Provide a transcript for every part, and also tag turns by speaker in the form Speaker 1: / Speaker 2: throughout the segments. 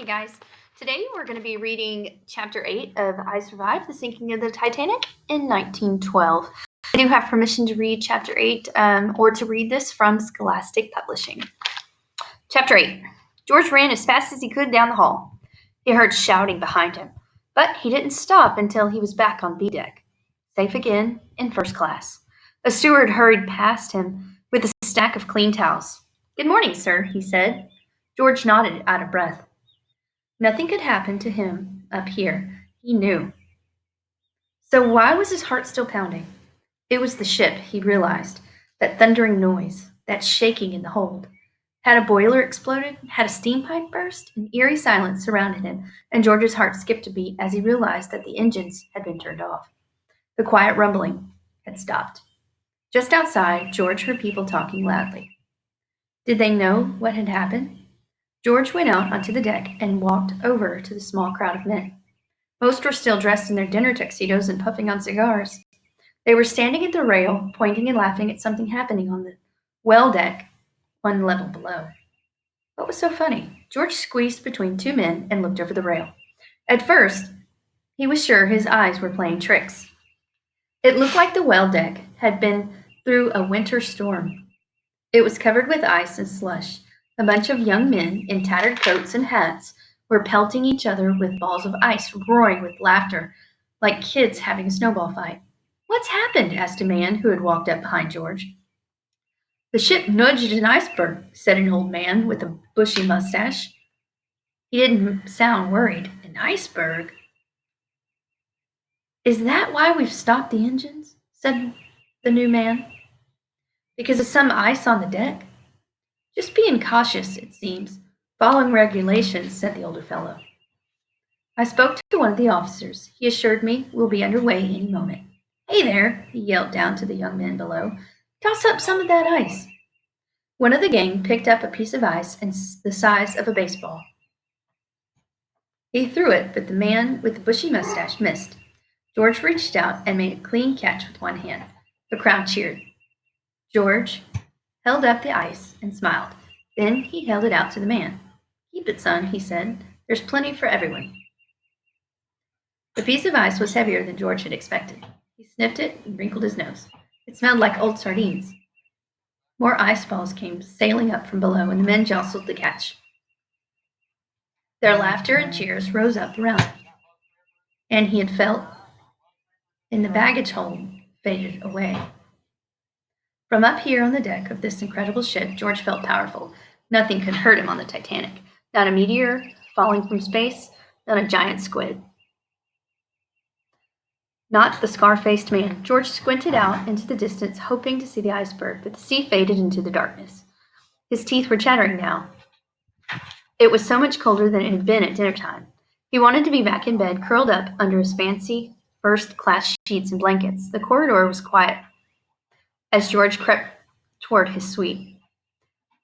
Speaker 1: Hey guys, today we're going to be reading Chapter 8 of I Survived the Sinking of the Titanic in 1912. I do have permission to read Chapter 8 or to read this from Scholastic Publishing. Chapter 8. George ran as fast as he could down the hall. He heard shouting behind him, but he didn't stop until he was back on B deck, safe again in first class. A steward hurried past him with a stack of clean towels. "Good morning, sir," he said. George nodded, out of breath. Nothing could happen to him up here, he knew. So why was his heart still pounding? It was the ship, he realized. That thundering noise, that shaking in the hold. Had a boiler exploded? Had a steam pipe burst? An eerie silence surrounded him, and George's heart skipped a beat as he realized that the engines had been turned off. The quiet rumbling had stopped. Just outside, George heard people talking loudly. Did they know what had happened? George went out onto the deck and walked over to the small crowd of men. Most were still dressed in their dinner tuxedos and puffing on cigars. They were standing at the rail, pointing and laughing at something happening on the well deck, one level below. What was so funny? George squeezed between two men and looked over the rail. At first, he was sure his eyes were playing tricks. It looked like the well deck had been through a winter storm. It was covered with ice and slush. A bunch of young men in tattered coats and hats were pelting each other with balls of ice, roaring with laughter, like kids having a snowball fight. "What's happened?" asked a man who had walked up behind George. "The ship nudged an iceberg," said an old man with a bushy mustache. He didn't sound worried. "An iceberg? Is that why we've stopped the engines?" said the new man. "Because of some ice on the deck?" "Just being cautious, it seems. Following regulations," said the older fellow. "I spoke to one of the officers. He assured me we'll be underway any moment." "Hey there," he yelled down to the young men below. "Toss up some of that ice." One of the gang picked up a piece of ice the size of a baseball. He threw it, but the man with the bushy mustache missed. George reached out and made a clean catch with one hand. The crowd cheered. George held up the ice and smiled. Then he held it out to the man. "Keep it, son," he said. "There's plenty for everyone." The piece of ice was heavier than George had expected. He sniffed it and wrinkled his nose. It smelled like old sardines. More ice balls came sailing up from below, and the men jostled the catch. Their laughter and cheers rose up around him, and he had felt in the baggage hold faded away. From up here on the deck of this incredible ship, George felt powerful. Nothing could hurt him on the Titanic. Not a meteor falling from space, not a giant squid. Not the scar-faced man. George squinted out into the distance, hoping to see the iceberg, but the sea faded into the darkness. His teeth were chattering now. It was so much colder than it had been at dinner time. He wanted to be back in bed, curled up under his fancy first-class sheets and blankets. The corridor was quiet as George crept toward his suite.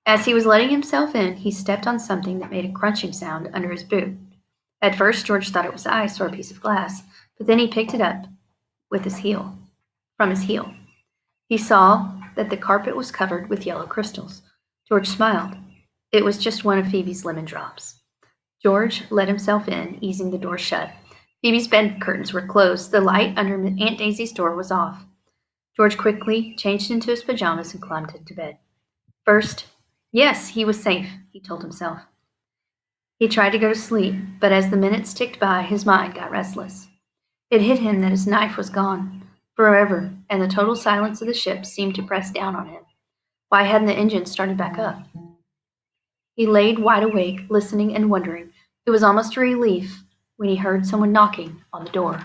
Speaker 1: As he was letting himself in, he stepped on something that made a crunching sound under his boot. At first, George thought it was ice or a piece of glass, but then he picked it up with his heel, from his heel. He saw that the carpet was covered with yellow crystals. George smiled. It was just one of Phoebe's lemon drops. George let himself in, easing the door shut. Phoebe's bed curtains were closed. The light under Aunt Daisy's door was off. George quickly changed into his pajamas and climbed into bed. First, yes, he was safe, he told himself. He tried to go to sleep, but as the minutes ticked by, his mind got restless. It hit him that his knife was gone, forever, and the total silence of the ship seemed to press down on him. Why hadn't the engine started back up? He laid wide awake, listening and wondering. It was almost a relief when he heard someone knocking on the door.